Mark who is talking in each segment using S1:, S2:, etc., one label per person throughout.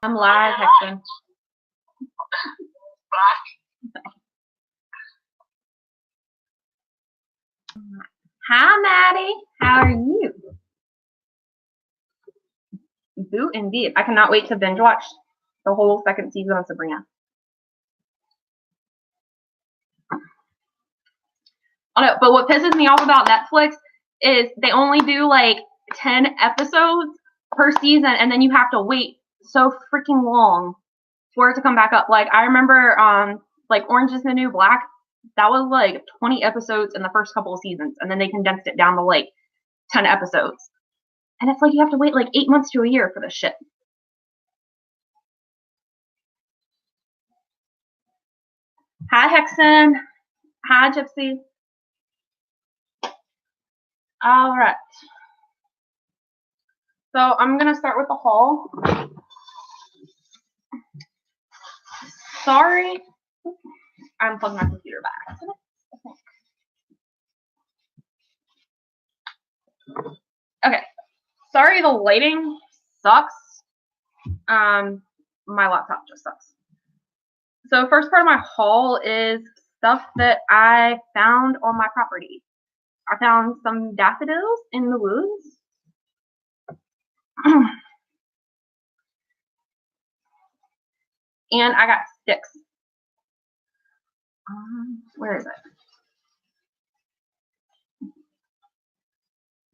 S1: I'm live, Hexen. Hi, Maddie. How are you? Boot indeed. I cannot wait to binge watch the whole second season of Sabrina. Oh no, but what pisses me off about Netflix is they only do like 10 episodes per season, and then you have to wait so freaking long for it to come back up. Like I remember like Orange is the New Black, that was like 20 episodes in the first couple of seasons, and then they condensed it down to like 10 episodes. And it's like you have to wait like 8 months to a year for this shit. Hi, Hexen. Hi, Gypsy. All right. So I'm going to start with the haul. Sorry. I'm plugging my computer back. Okay. Sorry the lighting sucks. My laptop just sucks. So first part of my haul is stuff that I found on my property. I found some daffodils in the woods. And I got sticks. Where is it?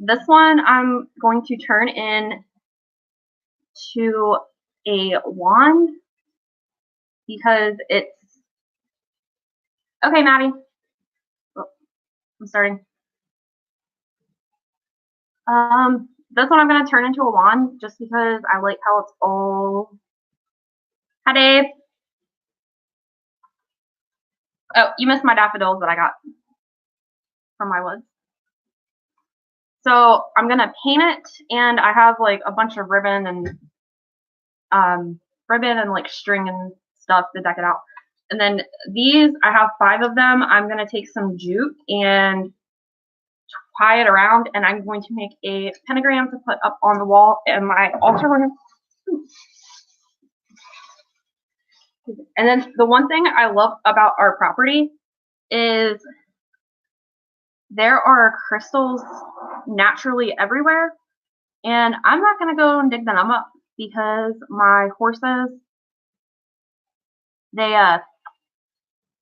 S1: This one I'm going to turn in to a wand because it's okay, Maddie. Oh, I'm starting. This one I'm gonna turn into a wand just because I like how it's all. Hi, Dave. Oh, you missed my daffodils that I got from my woods. So I'm gonna paint it, and I have like a bunch of ribbon and like string and stuff to deck it out. And then these, I have 5 of them. I'm gonna take some jute and tie it around, and I'm going to make a pentagram to put up on the wall in my altar room. And then the one thing I love about our property is there are crystals naturally everywhere, and I'm not going to go and dig them up because my horses, they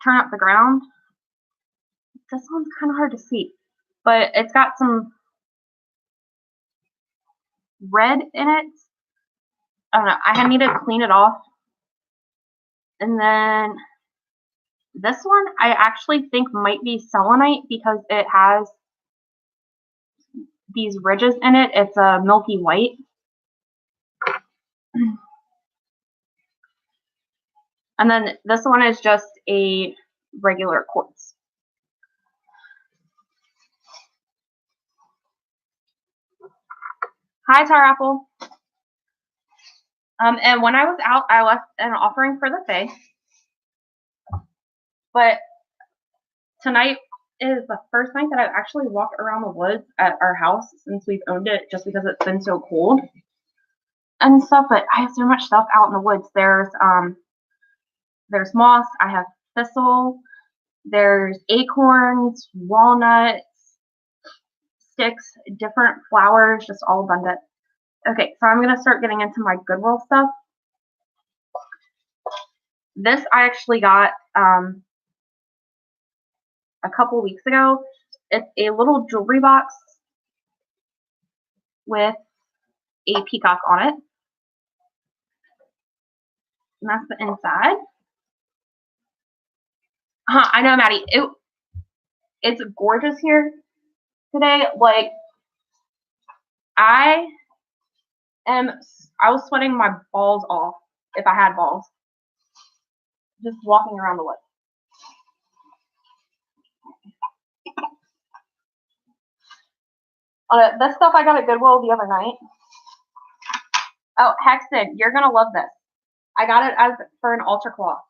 S1: turn up the ground. This one's kind of hard to see, but it's got some red in it. I don't know. I need to clean it off. And then this one I actually think might be selenite because it has these ridges in it. It's a milky white. And then this one is just a regular quartz. Hi, Tar Apple. And when I was out, I left an offering for the Fae. But tonight is the first night that I've actually walked around the woods at our house since we've owned it, just because it's been so cold and stuff. But I have so much stuff out in the woods. There's moss. I have thistle. There's acorns, walnuts, sticks, different flowers, just all abundant. Okay, so I'm gonna start getting into my Goodwill stuff. This I actually got a couple weeks ago. It's a little jewelry box with a peacock on it. And that's the inside. I know, Maddie. It's gorgeous here today. Like, I was sweating my balls off if I had balls. Just walking around the woods. This stuff I got at Goodwill the other night. Oh, Hexen, you're gonna love this. I got it as for an altar cloth.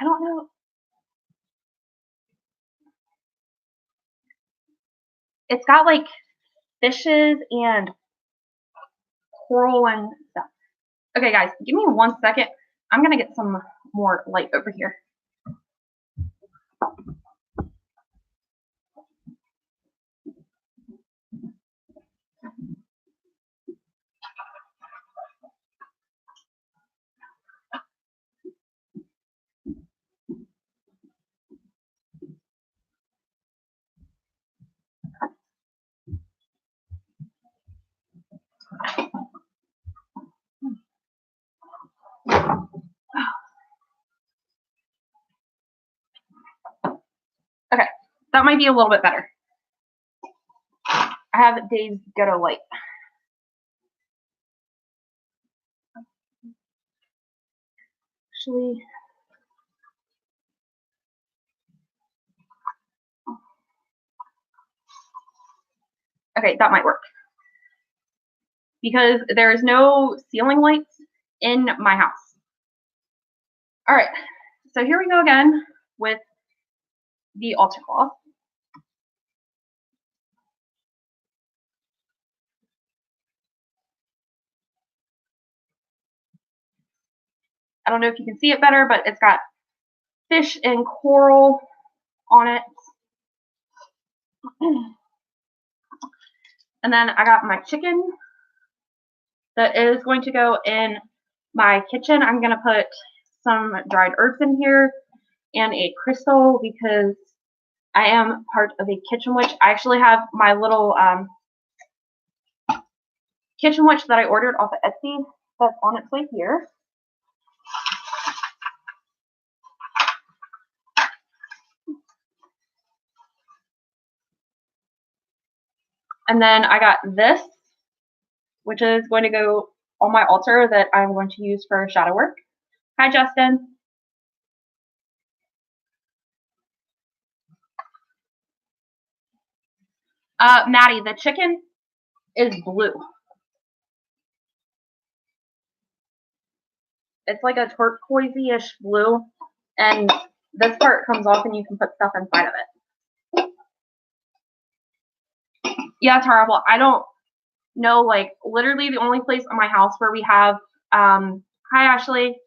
S1: I don't know. It's got like fishes and coral and stuff. Okay, guys, give me 1 second. I'm gonna get some more light over here. Okay, that might be a little bit better. I have Dave's ghetto light. Actually, okay, that might work. Because there's no ceiling lights in my house. All right, so here we go again with the altar cloth. I don't know if you can see it better, but it's got fish and coral on it. And then I got my chicken that is going to go in my kitchen. I'm going to put some dried herbs in here and a crystal because I am part of a kitchen witch. I actually have my little kitchen witch that I ordered off of Etsy that's on its way here. And then I got this, which is going to go on my altar that I'm going to use for shadow work. Hi, Justin. Maddie, the chicken is blue. It's like a turquoise-ish blue, and this part comes off and you can put stuff inside of it. Yeah, it's horrible. I don't know, like, literally the only place in my house where we have, hi, Ashley.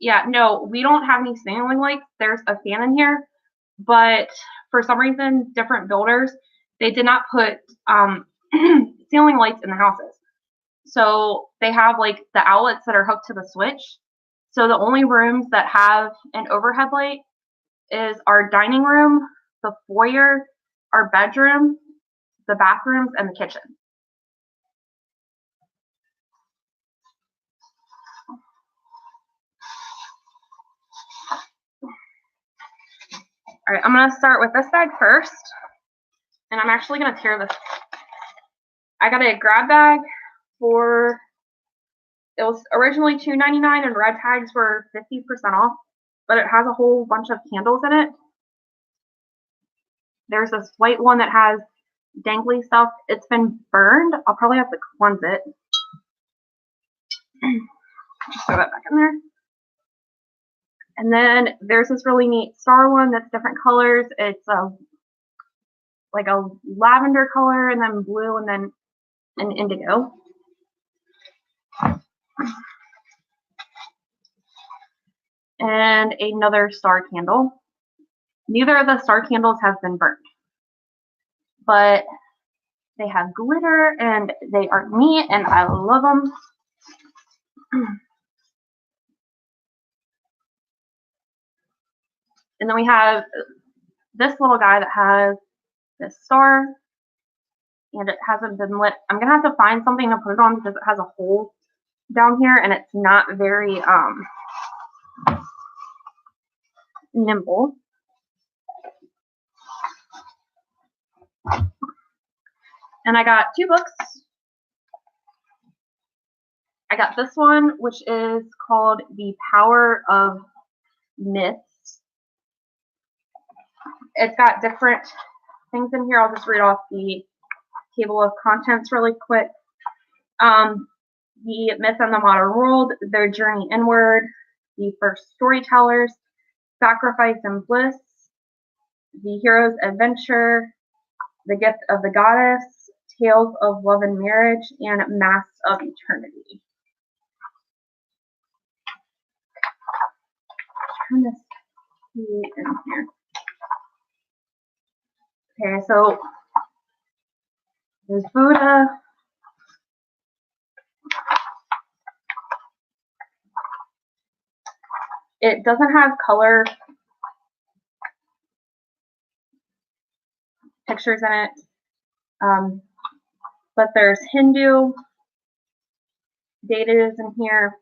S1: Yeah, no, we don't have any ceiling lights. There's a fan in here, but for some reason, different builders, they did not put ceiling lights in the houses. So they have like the outlets that are hooked to the switch. So the only rooms that have an overhead light is our dining room, the foyer, our bedroom, the bathrooms, and the kitchen. All right, I'm gonna start with this bag first, and I'm actually gonna tear this. I got a grab bag for, it was originally $2.99 and red tags were 50% off, but it has a whole bunch of candles in it. There's this white one that has dangly stuff. It's been burned. I'll probably have to cleanse it. Just throw that back in there. And then there's this really neat star one that's different colors. It's like a lavender color and then blue and then an indigo. And another star candle. Neither of the star candles have been burnt, but they have glitter and they are neat and I love them. And then we have this little guy that has this star and it hasn't been lit. I'm gonna have to find something to put it on because it has a hole down here and it's not very nimble. And I got 2 books. I got this one, which is called The Power of Myths. It's got different things in here. I'll just read off the table of contents really quick. The myth and the modern world, their journey inward, the first storytellers, sacrifice and bliss, the hero's adventure, the gift of the goddess, tales of love and marriage, and masks of eternity. Turn this in here. Okay, so there's Buddha. It doesn't have color pictures in it, but there's Hindu data in here,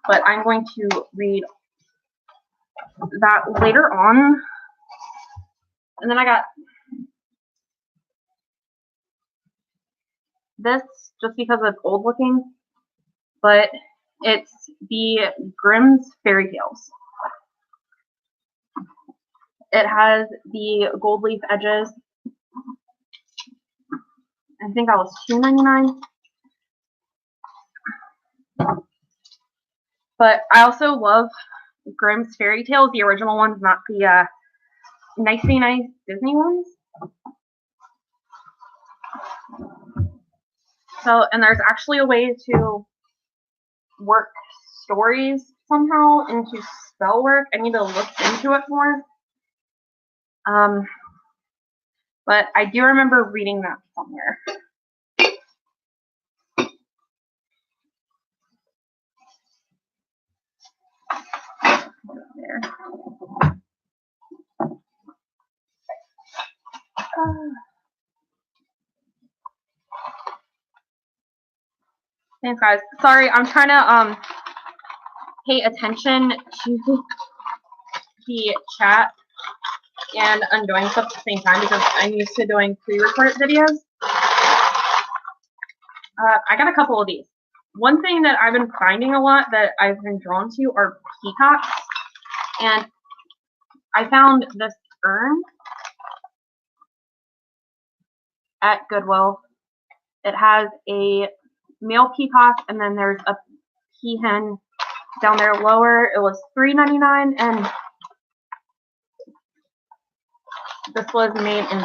S1: but I'm going to read that later on. And then I got this just because it's old looking, but it's the Grimm's Fairy Tales. It has the gold leaf edges. I think that was $2.99. But I also love Grimm's Fairy Tales, the original ones, not the nicey nice Disney ones. So, and there's actually a way to work stories somehow into spell work. I need to look into it more. But I do remember reading that somewhere. There. Thanks, guys. Sorry, I'm trying to pay attention to the chat and I'm doing stuff at the same time because I'm used to doing pre-recorded videos. I got a couple of these. One thing that I've been finding a lot that I've been drawn to are peacocks. And I found this urn at Goodwill. It has a male peacock and then there's a peahen down there lower. It was $3.99 and this was made in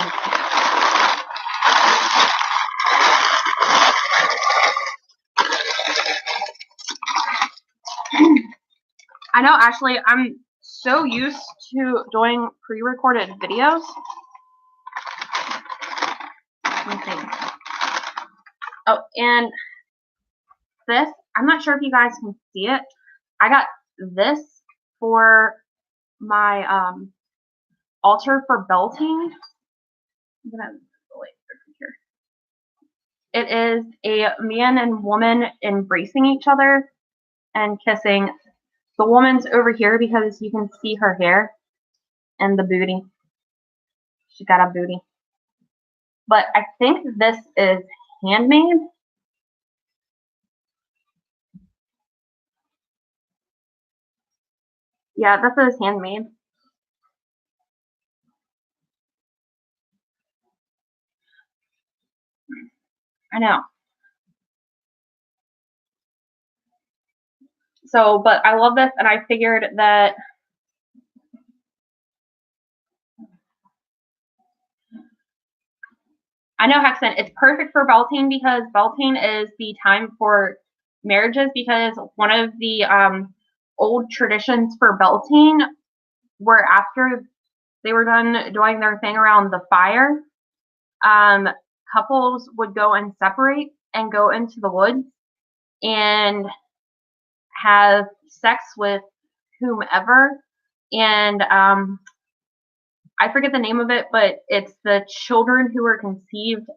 S1: I know, Ashley, I'm so used to doing pre-recorded videos. Let me see. Oh, and this, I'm not sure if you guys can see it. I got this for my altar for Beltane. I'm gonna here. It is a man and woman embracing each other and kissing. The woman's over here because you can see her hair and the booty. She got a booty. But I think this is handmade. Yeah, this is handmade. I know. So, but I love this, and I figured that I know Hexen, it's perfect for Beltane because Beltane is the time for marriages because one of the old traditions for Beltane were after they were done doing their thing around the fire, couples would go and separate and go into the woods and have sex with whomever. And I forget the name of it, but it's the children who were conceived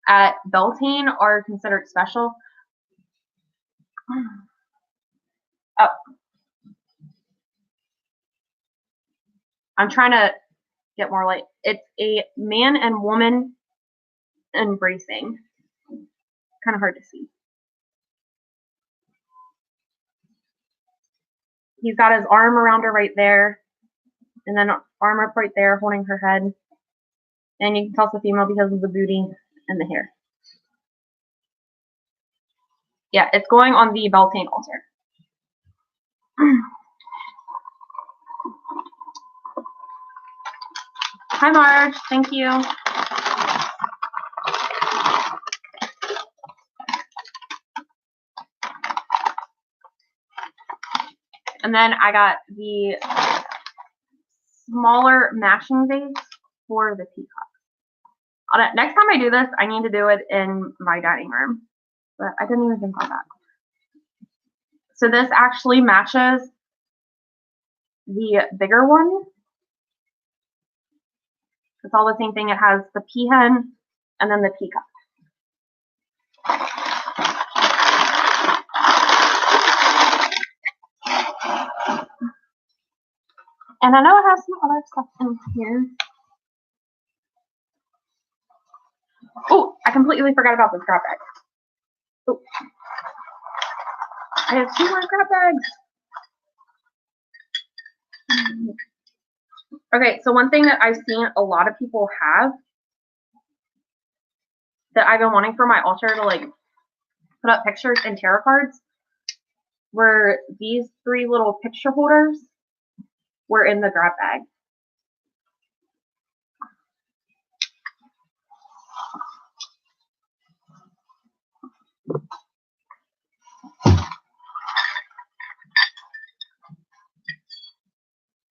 S1: at Beltane are considered special. Oh. I'm trying to get more light. It's a man and woman embracing. Kind of hard to see. He's got his arm around her right there, and then arm up right there holding her head. And you can tell it's a female because of the booty and the hair. Yeah, it's going on the Beltane altar. Hi, Marge. Thank you. And then I got the smaller mashing vase for the teacup. Next time I do this, I need to do it in my dining room. But I didn't even think about that. So this actually matches the bigger one. It's all the same thing. It has the peahen and then the teacup. And I know it has some other stuff in here. Oh, I completely forgot about this grab bag. Oh, I have 2 more grab bags. Okay, so one thing that I've seen a lot of people have that I've been wanting for my altar to like put up pictures and tarot cards were these 3 little picture holders were in the grab bag.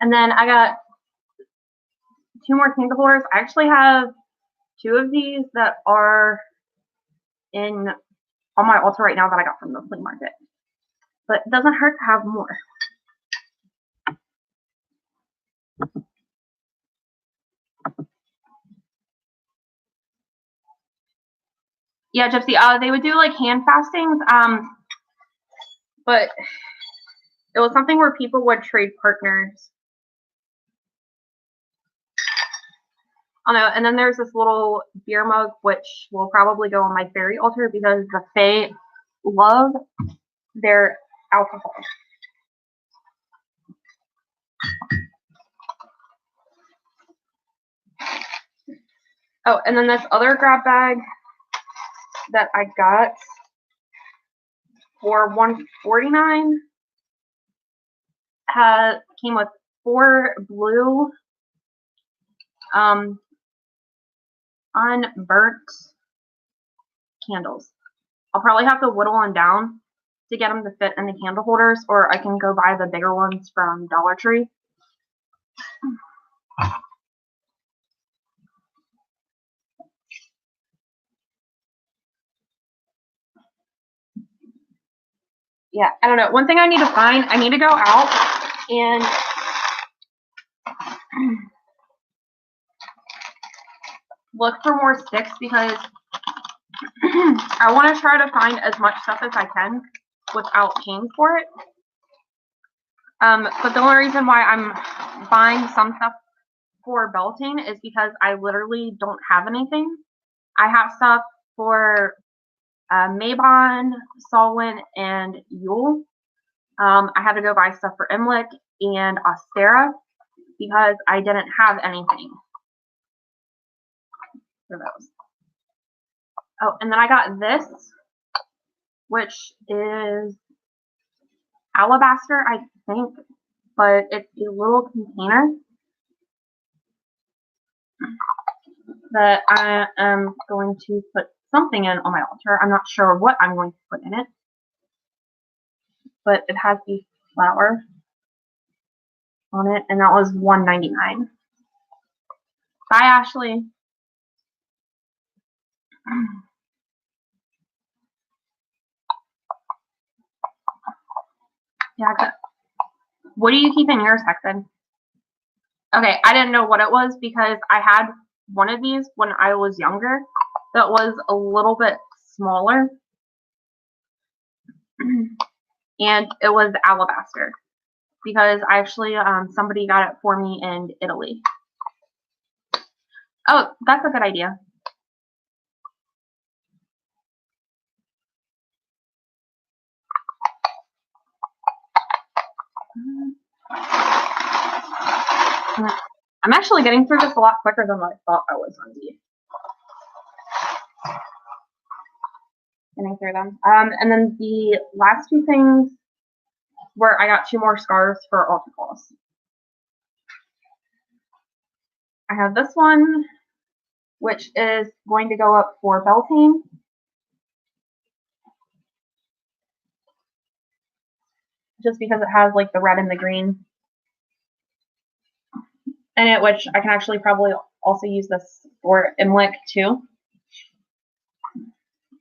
S1: And then I got 2 more candle holders. I actually have 2 of these that are on my altar right now that I got from the flea market. But it doesn't hurt to have more. Yeah, Gypsy, they would do like hand fastings, but it was something where people would trade partners. I don't know, and then there's this little beer mug, which will probably go on my fairy altar because the Fae love their alcohol. Oh, and then this other grab bag that I got for $149 came with 4 blue unburnt candles. I'll probably have to whittle them down to get them to fit in the candle holders, or I can go buy the bigger ones from Dollar Tree. Yeah, I don't know. One thing I need to find, I need to go out and look for more sticks because I want to try to find as much stuff as I can without paying for it. But the only reason why I'm buying some stuff for Beltane is because I literally don't have anything. I have stuff for Mabon, Solwyn, and Yule. I had to go buy stuff for Imlic and Ostera because I didn't have anything for those. Oh, and then I got this, which is alabaster, I think, but it's a little container that I am going to put something in on my altar. I'm not sure what I'm going to put in it, but it has the flower on it, and that was $1.99. Bye, Ashley. Yeah, what do you keep in yours, Hexen? Okay, I didn't know what it was because I had one of these when I was younger that was a little bit smaller, and it was alabaster because I actually somebody got it for me in Italy. Oh, that's a good idea. I'm actually getting through this a lot quicker than I thought I was on D. Getting through them. And then the last 2 things where I got 2 more scarves for altar calls. I have this one, which is going to go up for Beltane. Just because it has like the red and the green in it, which I can actually probably also use this for Imlic too.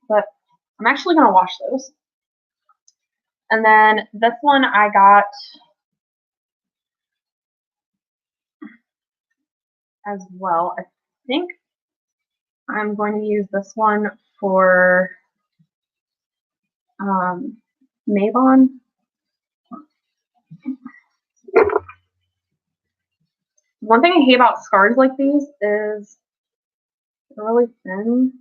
S1: But I'm actually going to wash those. And then this one I got as well. I think I'm going to use this one for Mabon. One thing I hate about scarves like these is they're really thin.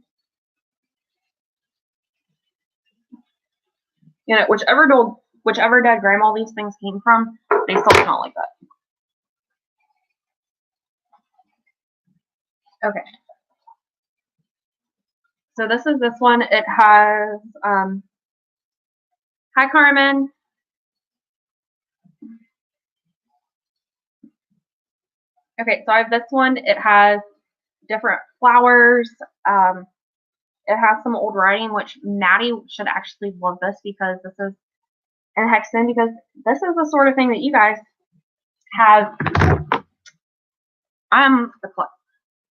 S1: You know, whichever dead grandma these things came from, they still smell like that. Okay. So this is this one. It has Hi Carmen. Okay, so I have this one. It has different flowers. It has some old writing, which Maddie should actually love this because this is in Hexen, because this is the sort of thing that you guys have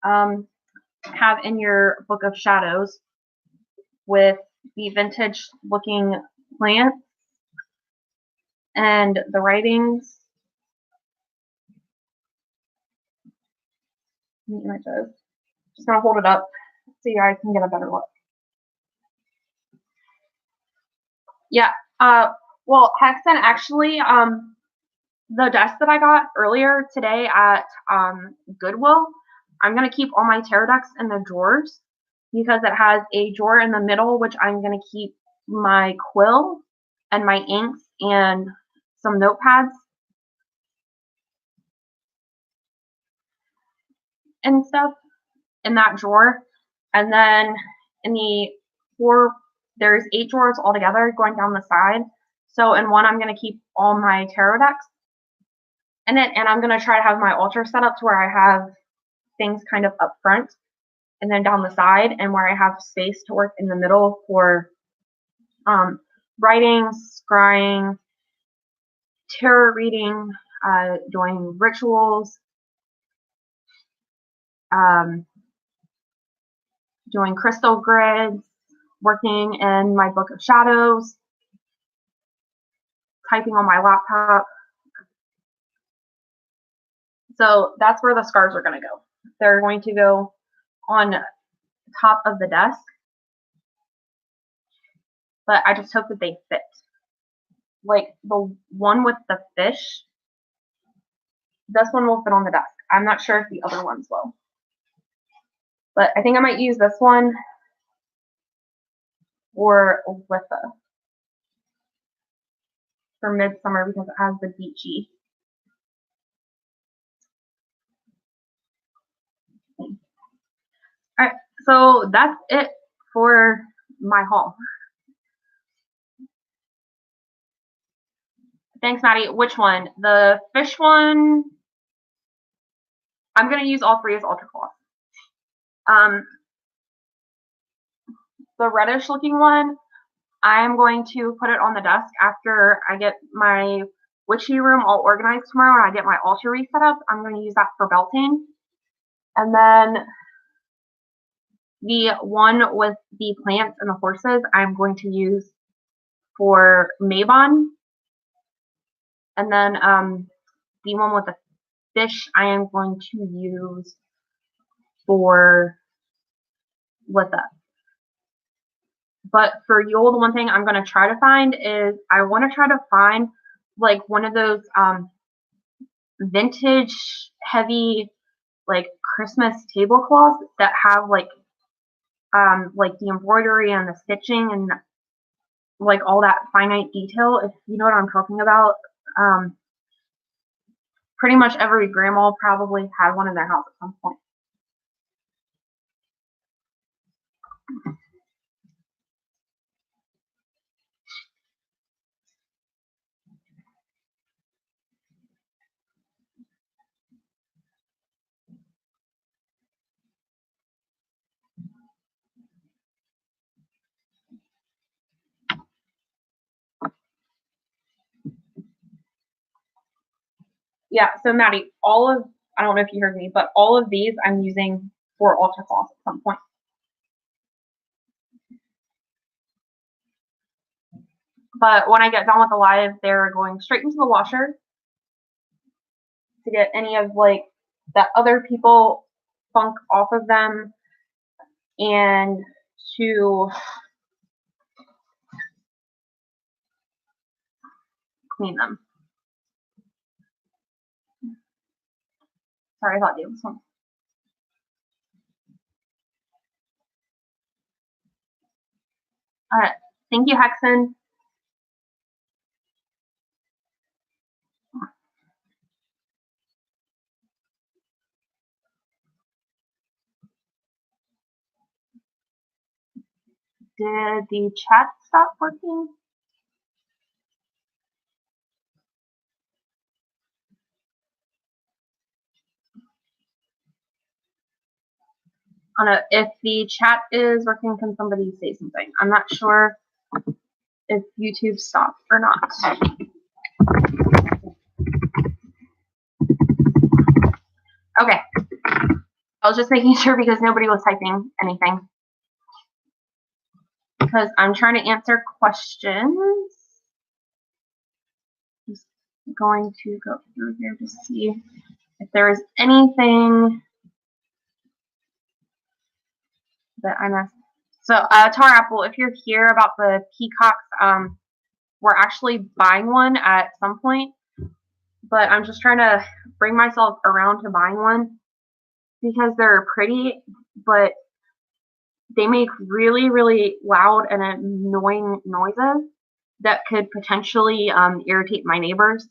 S1: have in your Book of Shadows with the vintage looking plants and the writings. Images. Just gonna hold it up so you guys can get a better look. Yeah. Well, Hexen actually, the desk that I got earlier today at Goodwill, I'm gonna keep all my tarot decks in the drawers because it has a drawer in the middle, which I'm gonna keep my quill and my inks and some notepads and stuff in that drawer. And then in the there's 8 drawers altogether going down the side. So in one, I'm going to keep all my tarot decks in it, and I'm going to try to have my altar set up to where I have things kind of up front and then down the side, and where I have space to work in the middle for writing, scrying, tarot reading, doing rituals, doing crystal grids, working in my Book of Shadows, typing on my laptop. So that's where the scarves are going to go. They're going to go on top of the desk, but I just hope that they fit. Like the one with the fish, this one will fit on the desk. I'm not sure if the other ones will. But I think I might use this one for Litha for midsummer because it has the beachy. Alright, so that's it for my haul. Thanks, Maddie. Which one? The fish one? I'm going to use all 3 as altar cloth. The reddish looking one, I'm going to put it on the desk after I get my witchy room all organized tomorrow and I get my altar reset up. I'm going to use that for Beltane. And then the one with the plants and the horses, I'm going to use for Mabon. And then the one with the fish, I am going to use for Litha. But for Yule, the one thing I'm going to try to find is I want to try to find like one of those vintage heavy like Christmas tablecloths that have like the embroidery and the stitching and like all that finite detail, if you know what I'm talking about. Pretty much every grandma probably had one in their house at some point. Yeah, so Maddie, I don't know if you heard me, but all of these I'm using for ultra gloss at some point. But when I get done with the live, they're going straight into the washer to get any of like that other people funk off of them and to clean them. Sorry, I thought you was one. All right, thank you, Hexen. Did the chat stop working? I don't know. If the chat is working, can somebody say something? I'm not sure if YouTube stopped or not. Okay. I was just making sure because nobody was typing anything. Because I'm trying to answer questions. Just going to go through here to see if there is anything that I missed. So, Tar Apple, if you're here about the peacocks, we're actually buying one at some point. But I'm just trying to bring myself around to buying one because they're pretty, but they make really, really loud and annoying noises that could potentially irritate my neighbors.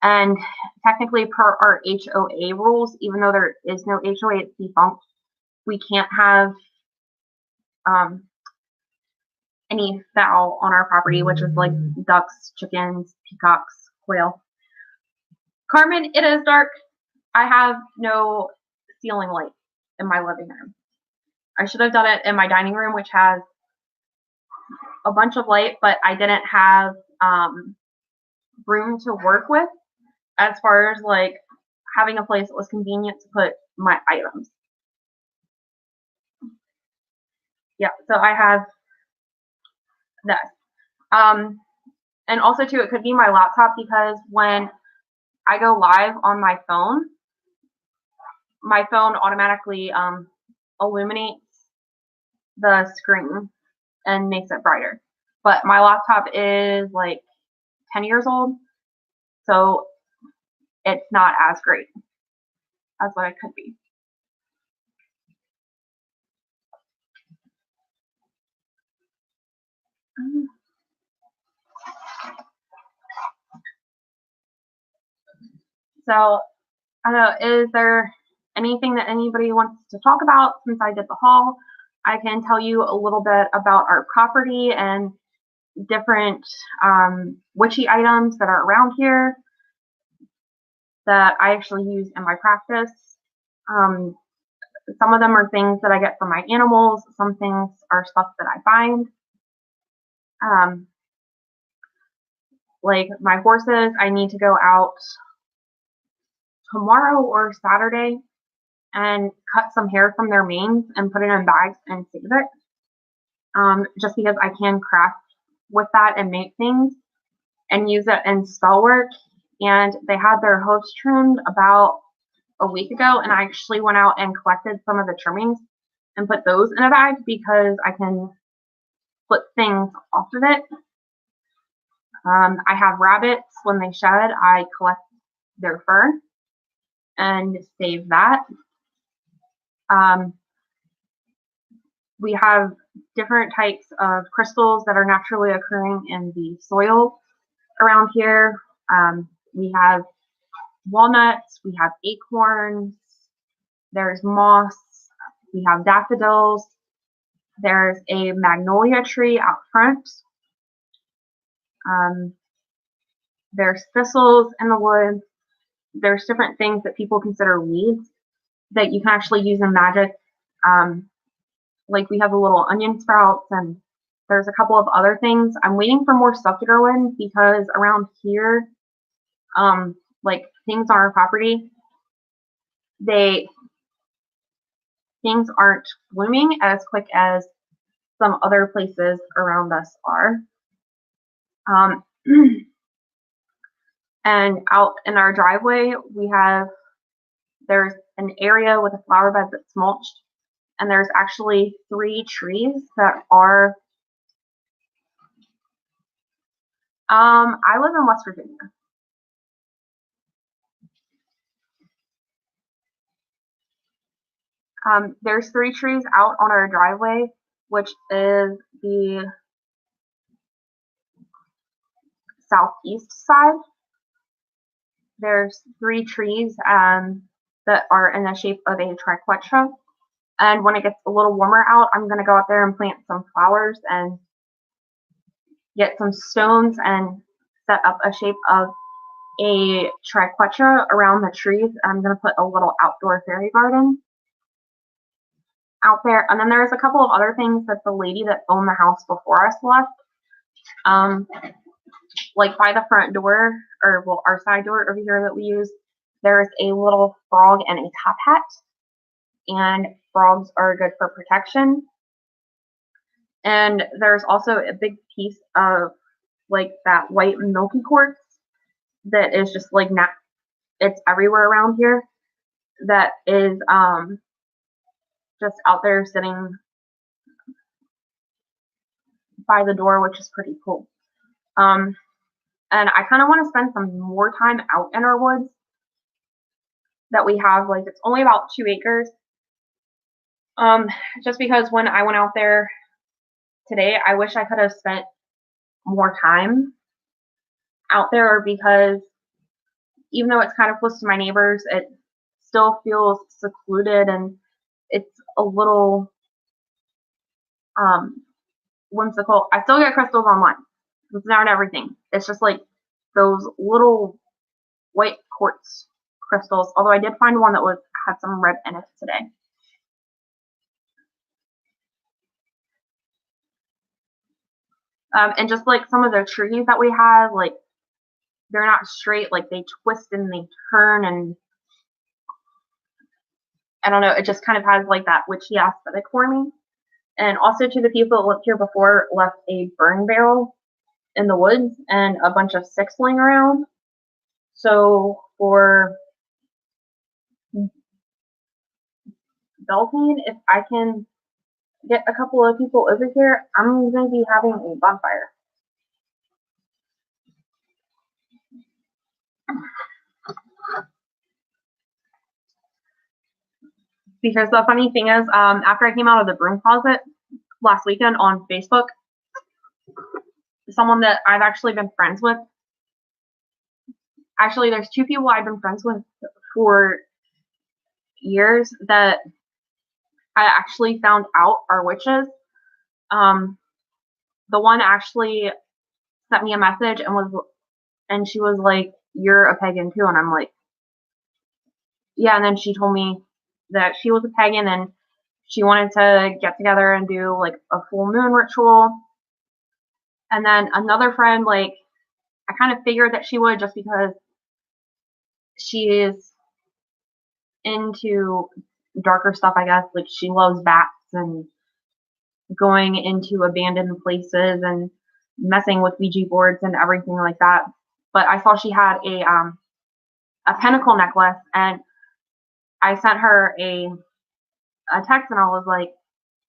S1: And technically, per our HOA rules, even though there is no HOA, it's defunct, we can't have any fowl on our property, which is like ducks, chickens, peacocks, quail. Carmen, it is dark. I have no ceiling light in my living room. I should have done it in my dining room, which has a bunch of light, but I didn't have room to work with as far as like having a place that was convenient to put my items. Yeah, so I have that. And also too, it could be my laptop because when I go live on my phone automatically illuminates the screen and makes it brighter. But my laptop is like 10 years old, so it's not as great as what it could be. So, I don't know, is there anything that anybody wants to talk about since I did the haul? I can tell you a little bit about our property and different witchy items that are around here that I actually use in my practice. Some of them are things that I get from my animals. Some things are stuff that I find. Like my horses, I need to go out tomorrow or Saturday and cut some hair from their manes and put it in bags and save it. Just because I can craft with that and make things and use it in spell work. And they had their hooves trimmed about a week ago, and I actually went out and collected some of the trimmings and put those in a bag because I can flip things off of it. I have rabbits. When they shed, I collect their fur and save that. We have different types of crystals that are naturally occurring in the soil around here. We have walnuts, we have acorns, there's moss, we have daffodils, there's a magnolia tree out front. There's thistles in the woods. There's different things that people consider weeds that you can actually use in magic. Like we have the little onion sprouts, and there's a couple of other things. I'm waiting for more stuff to go in because around here, like things on our property, things aren't blooming as quick as some other places around us are. And out in our driveway, there's an area with a flower bed that's mulched, and there's actually 3 trees that are, I live in West Virginia. There's 3 trees out on our driveway, which is the southeast side. There's 3 trees that are in the shape of a triquetra. And when it gets a little warmer out, I'm going to go out there and plant some flowers and get some stones and set up a shape of a triquetra around the trees. I'm going to put a little outdoor fairy garden out there. And then there's a couple of other things that the lady that owned the house before us left. Like by the front door, or well, our side door over here that we use, there's a little frog and a top hat. And frogs are good for protection. And there's also a big piece of like that white milky quartz that is just like it's everywhere around here, that is just out there sitting by the door, which is pretty cool. And I kind of want to spend some more time out in our woods that we have. Like, it's only about 2 acres. Just because when I went out there today, I wish I could have spent more time out there, because even though it's kind of close to my neighbors, it still feels secluded, and it's a little whimsical. I still get crystals online. It's not everything. It's just like those little white quartz crystals. Although I did find one that had some red in it today. And just like some of the trees that we have, like, they're not straight, like they twist and they turn, and I don't know, it just kind of has like that witchy aesthetic for me. And also, to the people that lived here before, left a burn barrel in the woods and a bunch of sticks laying around. So for Beltane, if I can get a couple of people over here, I'm going to be having a bonfire. Because the funny thing is, after I came out of the broom closet last weekend on Facebook, someone that I've actually been friends with, actually there's 2 people I've been friends with for years that I actually found out are witches. The one actually sent me a message and she was like, "You're a pagan too," and I'm like, "Yeah." And then she told me that she was a pagan and she wanted to get together and do like a full moon ritual. And then another friend, like, I kind of figured that she would, just because she is into darker stuff, I guess. Like, she loves bats and going into abandoned places and messing with Ouija boards and everything like that. But I saw she had a pentacle necklace, and I sent her a text and I was like,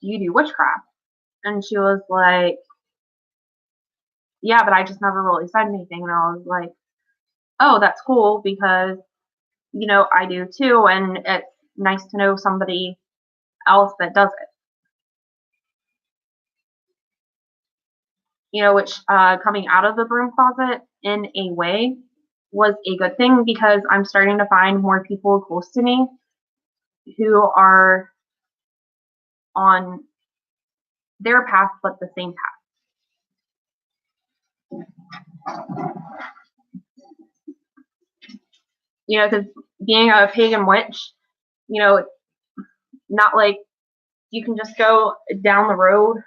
S1: "Do you do witchcraft?" And she was like, "Yeah, but I just never really said anything." And I was like, "Oh, that's cool, because, you know, I do too, and it's nice to know somebody else that does it." You know, which coming out of the broom closet in a way was a good thing, because I'm starting to find more people close to me who are on their path, but the same path. You know, because being a pagan witch, you know, not like you can just go down the road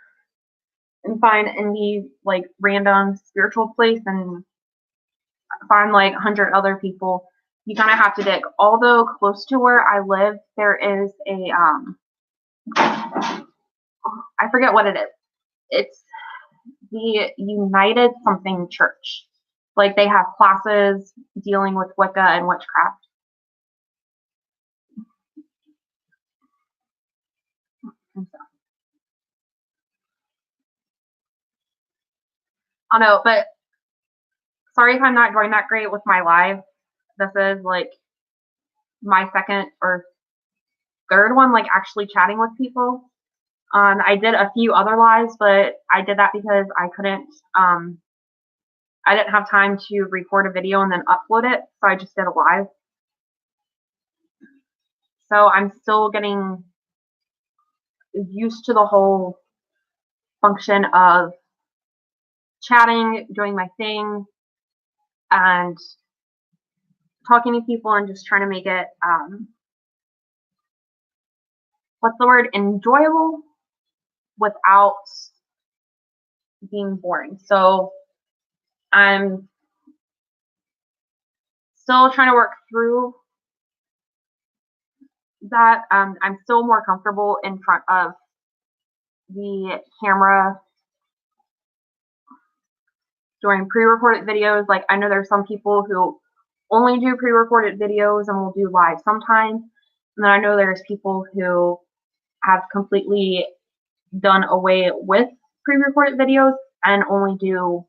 S1: and find any like random spiritual place and find like 100 other people you kind of have to dig. Although close to where I live, there is a I forget what it is. It's the United something church. Like they have classes dealing with Wicca and witchcraft. I know, but sorry if I'm not doing that great with my live. This is like my second or third one, like actually chatting with people. I did a few other lives, but I did that because I couldn't, I didn't have time to record a video and then upload it, so I just did a live. So I'm still getting used to the whole function of chatting, doing my thing, and talking to people and just trying to make it, what's the word, enjoyable without being boring. So I'm still trying to work through that. I'm still more comfortable in front of the camera doing pre-recorded videos. Like I know there's some people who only do pre-recorded videos and will do live sometimes. And then I know there's people who have completely done away with pre-recorded videos and only do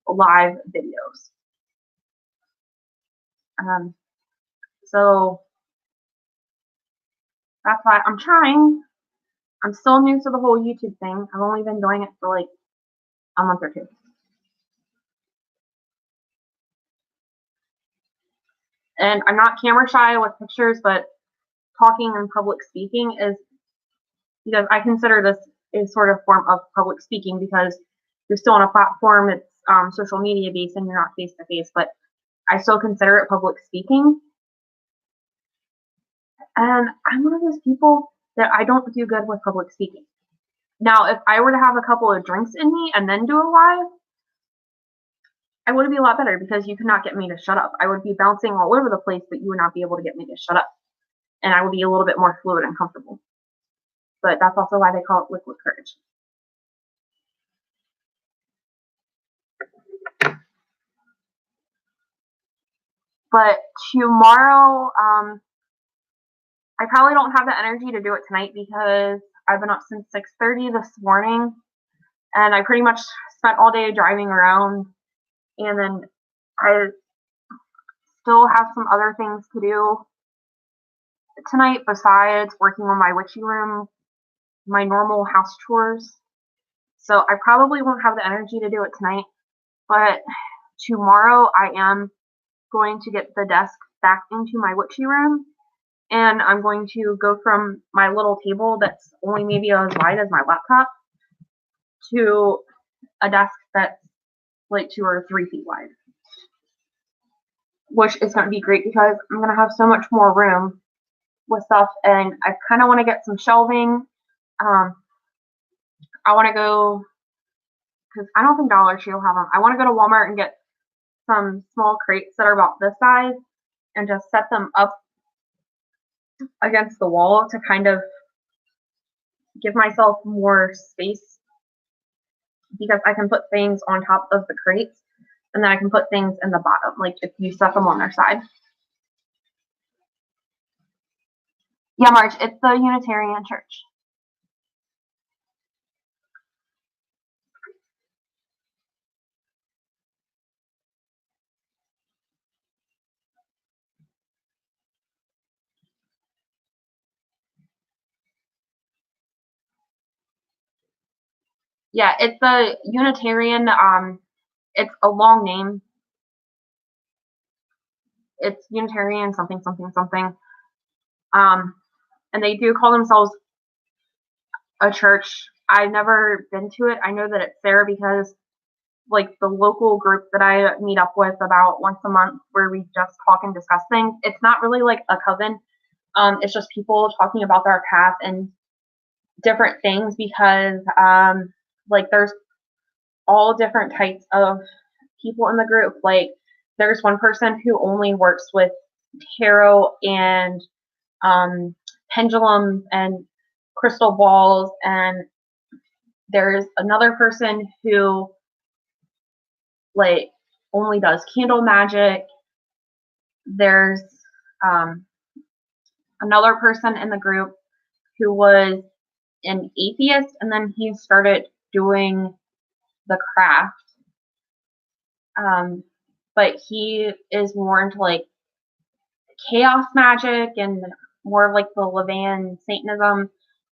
S1: live videos. So that's why I'm trying. I'm still new to the whole YouTube thing. I've only been doing it for like a month or two. And I'm not camera shy with pictures, but talking and public speaking is, because I consider this a sort of form of public speaking because you're still on a platform, it's social media based and you're not face to face, but I still consider it public speaking. And I'm one of those people that I don't do good with public speaking. Now, if I were to have a couple of drinks in me and then do a live, I would be a lot better because you could not get me to shut up. I would be bouncing all over the place, but you would not be able to get me to shut up. And I would be a little bit more fluid and comfortable. But that's also why they call it liquid courage. But tomorrow, I probably don't have the energy to do it tonight because I've been up since 6:30 this morning. And I pretty much spent all day driving around. And then I still have some other things to do tonight besides working on my witchy room, my normal house chores. So I probably won't have the energy to do it tonight. But tomorrow I am going to get the desk back into my witchy room. And I'm going to go from my little table that's only maybe as wide as my laptop to a desk that's like 2 or 3 feet wide. Which is going to be great because I'm going to have so much more room with stuff. And I kind of want to get some shelving. I want to go, because I don't think Dollar Tree will have them. I want to go to Walmart and get some small crates that are about this size and just set them up against the wall to kind of give myself more space, because I can put things on top of the crates and then I can put things in the bottom, like if you set them on their side. Yeah, March, it's the Unitarian Church. Yeah, it's the Unitarian, it's a long name. It's Unitarian something, something, something. And they do call themselves a church. I've never been to it. I know that it's there because like the local group that I meet up with about once a month where we just talk and discuss things. It's not really like a coven. It's just people talking about their path and different things because like there's all different types of people in the group. Like there's one person who only works with tarot and pendulums and crystal balls, and there's another person who like only does candle magic. There's another person in the group who was an atheist, and then he started doing the craft. But he is more into like chaos magic and more of like the Levan Satanism,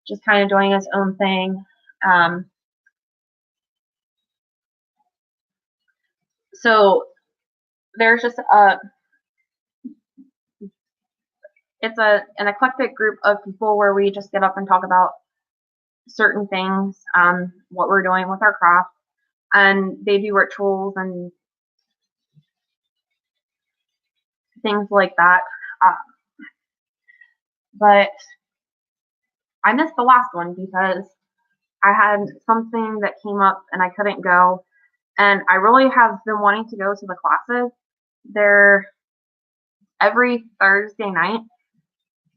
S1: just kind of doing his own thing. So there's just it's an eclectic group of people where we just get up and talk about certain things, what we're doing with our craft, and they do rituals and things like that. But I missed the last one because I had something that came up and I couldn't go. And I really have been wanting to go to the classes. They're every Thursday night,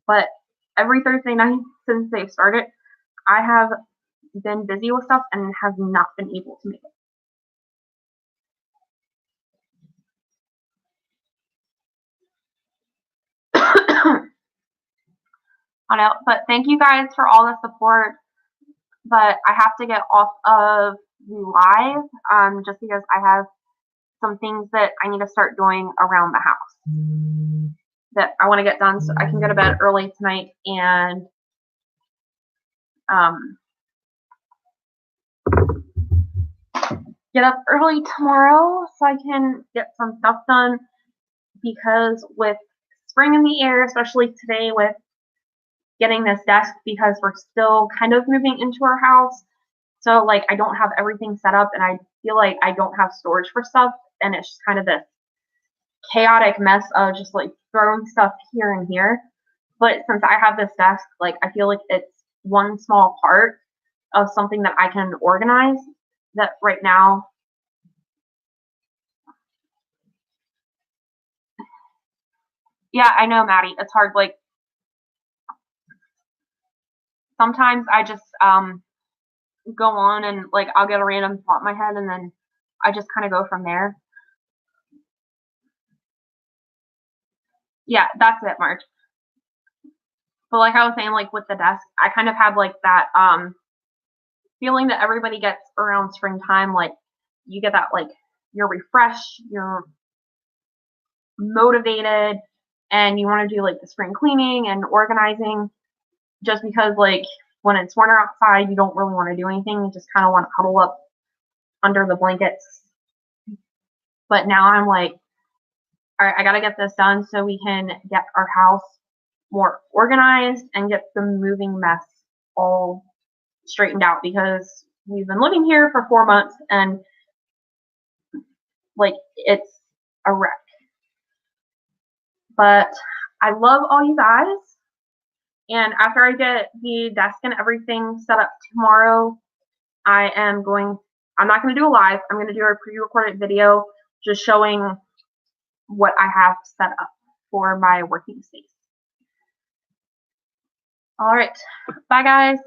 S1: but every Thursday night since they've started, I have been busy with stuff and have not been able to make it. I know, but thank you guys for all the support. But I have to get off of the live just because I have some things that I need to start doing around the house that I want to get done so I can go to bed early tonight and get up early tomorrow so I can get some stuff done, because with spring in the air, especially today with getting this desk, because we're still kind of moving into our house, so like I don't have everything set up and I feel like I don't have storage for stuff, and it's just kind of this chaotic mess of just like throwing stuff here and here. But since I have this desk, like I feel like it's one small part of something that I can organize that right now. Yeah, I know, Maddie. It's hard. Like sometimes I just go on and like I'll get a random thought in my head and then I just kind of go from there. Yeah, that's it, March. But like I was saying, like with the desk, I kind of have like that feeling that everybody gets around springtime. Like you get that like you're refreshed, you're motivated, and you want to do like the spring cleaning and organizing, just because like when it's winter outside, you don't really want to do anything. You just kind of want to huddle up under the blankets. But now I'm like, all right, I got to get this done so we can get our house more organized and get the moving mess all straightened out, because we've been living here for 4 months and like it's a wreck. But I love all you guys. And after I get the desk and everything set up tomorrow, I'm not going to do a live. I'm going to do a pre-recorded video just showing what I have set up for my working space. All right. Bye, guys.